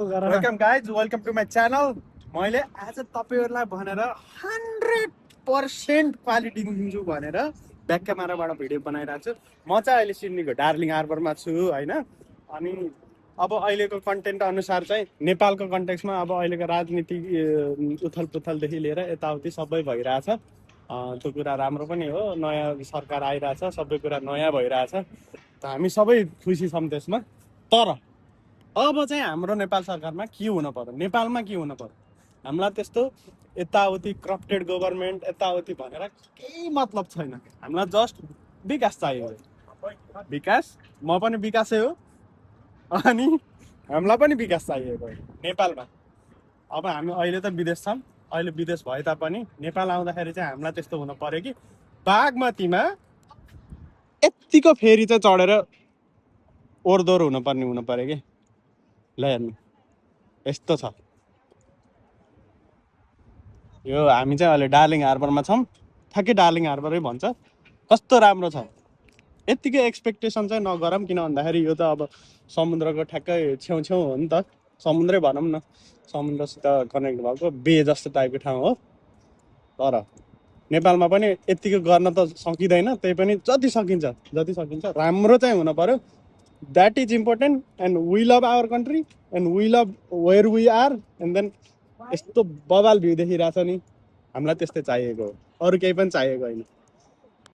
Welcome guys, welcome to my channel. मैले आज तपाईँहरूलाई भनेर 100% क्वालिटी दिन्छु भनेर ब्याक्यामाराबाट भिडियो बनाइरहेको छु। म चाहिँ अहिले सिडनीको डार्लिङ हार्बरमा छु होइन। अनि अब अहिलेको कन्टेन्ट अनुसार चाहिँ नेपालको कन्टेक्समा अब अहिलेको राजनीतिक उथल पुथलदेखि लिएर यताउति सबै भइरहेछ। त्यो कुरा राम्रो पनि हो, नयाँ सरकार आइरहेछ, सबै कुरा नयाँ भइरहेछ, त हामी सबै खुसी छौँ त्यसमा। तर अब चाहिँ हाम्रो नेपाल सरकारमा के हुनु पर्यो, नेपालमा के हुनु पर्यो, हामीलाई त्यस्तो यताउति करप्टेड गभर्मेन्ट यताउति भनेर केही मतलब छैन। हामीलाई जस्ट विकास चाहियो। विकास, म पनि विकासै हो, अनि हामीलाई पनि विकास चाहिएको नेपालमा। अब हामी अहिले त विदेश छौँ, अहिले विदेश भए तापनि नेपाल आउँदाखेरि चाहिँ हामीलाई त्यस्तो हुनु पर्यो कि बागमतीमा यत्तिको फेरि चाहिँ चढेर ओहोरदोहोर हुनु पर्यो कि। ल हेर्नु यस्तो छ। यो हामी चाहिँ अहिले डार्लिङ हार्बरमा छौँ, ठ्याक्कै डार्लिङ हार्बरै भन्छ। कस्तो राम्रो छ, यत्तिकै एक्सपेक्टेसन चाहिँ नगरौँ, किन भन्दाखेरि यो त अब समुद्रको ठ्याक्कै छेउछेउ हो नि त, समुद्रै भनौँ न, समुद्रसित कनेक्ट भएको बे जस्तो टाइपको ठाउँ हो। तर नेपालमा पनि यत्तिको गर्न त सकिँदैन, त्यही पनि जति सकिन्छ राम्रो चाहिँ हुनु पर्यो। That is important. And we love our country and we love where we are. And then यस्तो बवाल भ्यू देखिरहेछ नि, हामीलाई त्यस्तै चाहिएको हो, अरू केही पनि चाहिएको होइन।